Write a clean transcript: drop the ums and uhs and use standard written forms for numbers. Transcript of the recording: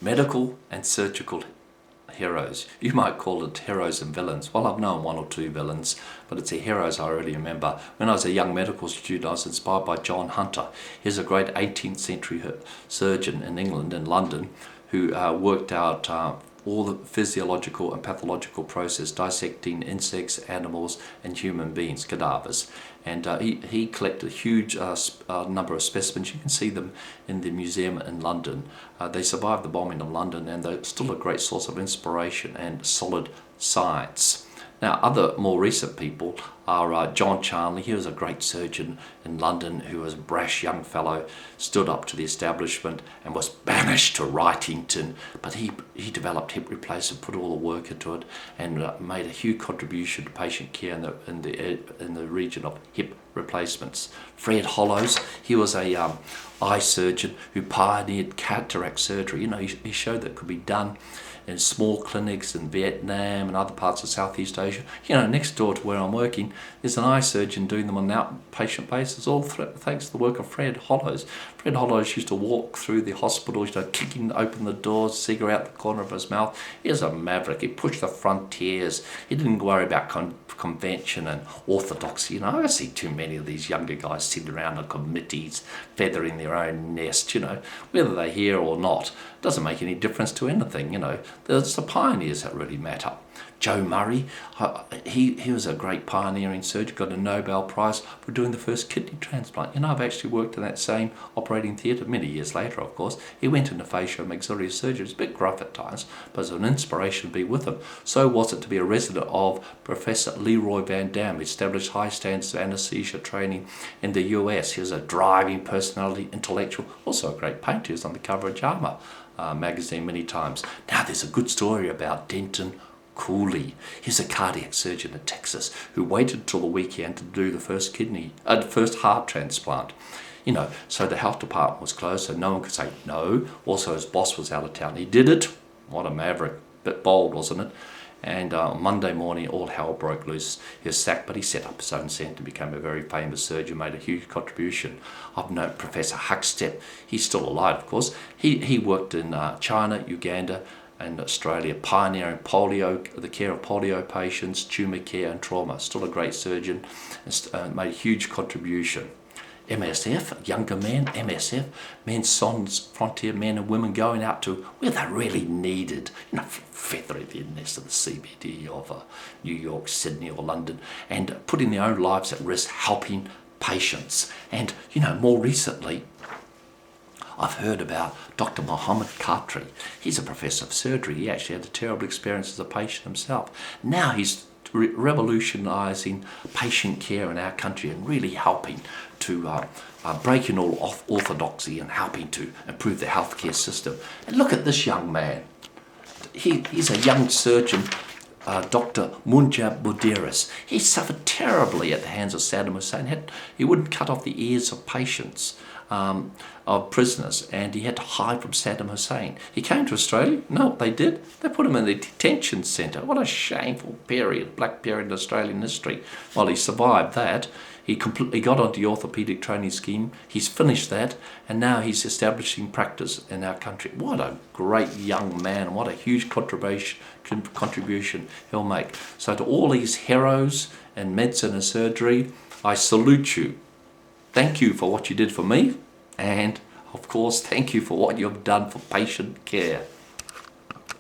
medical and surgical heroes. You might call it heroes and villains. Well, I've known one or two villains, but it's the heroes I really remember. When I was a young medical student, I was inspired by John Hunter. He's a great 18th century surgeon in England, in London, who worked out all the physiological and pathological process, dissecting insects, animals and human beings, cadavers. And he collected a huge number of specimens. You can see them in the museum in London. They survived the bombing of London, and they're still a great source of inspiration and solid science. Now, other more recent people are John Charnley. He was a great surgeon in London who was a brash young fellow, stood up to the establishment and was banished to Wrightington. But he developed hip replacement, put all the work into it, and made a huge contribution to patient care in the region of hip replacements. Fred Hollows, he was a eye surgeon who pioneered cataract surgery. You know, he showed that it could be done in small clinics in Vietnam and other parts of Southeast Asia. You know, next door to where I'm working, there's an eye surgeon doing them on an outpatient basis, all thanks to the work of Fred Hollows. Fred Hollows used to walk through the hospitals, you know, kicking open the doors, cigarette out the corner of his mouth. He was a maverick. He pushed the frontiers. He didn't worry about convention and orthodoxy. You know, I see too many of these younger guys sitting around on committees, feathering their own nest, you know, whether they're here or not. Doesn't make any difference to anything, you know. It's the pioneers that really matter. Joe Murray, he was a great pioneering surgeon, got a Nobel Prize for doing the first kidney transplant. You know, I've actually worked in that same operating theatre many years later, of course. He went into facial-maxillary surgery. It was a bit gruff at times, but it was an inspiration to be with him. So was it to be a resident of Professor Leroy Van Dam, who established high standards of anesthesia training in the US. He was a driving personality, intellectual, also a great painter. He was on the cover of JAMA magazine many times. Now there's a good story about Denton Cooley. He's a cardiac surgeon in Texas who waited till the weekend to do the first heart transplant. You know, so the health department was closed, so no one could say no. Also, his boss was out of town. He did it. What a maverick. Bit bold, wasn't it? And on Monday morning, all hell broke loose. He was sacked, but he set up his own centre, became a very famous surgeon, made a huge contribution. I've known Professor Huckstep. He's still alive, of course. He worked in China, Uganda, and Australia, pioneering polio, the care of polio patients, tumour care and trauma. Still a great surgeon, and made a huge contribution. MSF, younger men, MSF, Men's Sans Frontier, men and women going out to where they're really needed, you know, feathering the nest of the CBD of New York, Sydney or London, and putting their own lives at risk, helping patients. And, you know, more recently, I've heard about Dr. Mohammed Khatri. He's a professor of surgery. He actually had a terrible experience as a patient himself. Now he's revolutionising patient care in our country and really helping to breaking all orthodoxy and helping to improve the healthcare system. And look at this young man. He's a young surgeon, Dr. Munjab Budiris. He suffered terribly at the hands of Saddam Hussein. He wouldn't cut off the ears of patients, of prisoners, and he had to hide from Saddam Hussein. He came to Australia. No, they did. They put him in the detention centre. What a shameful period, black period in Australian history. Well, he survived that. He got onto the orthopaedic training scheme. He's finished that, and now he's establishing practice in our country. What a great young man! What a huge contribution he'll make. So to all these heroes in medicine and surgery, I salute you. Thank you for what you did for me, and of course, thank you for what you've done for patient care.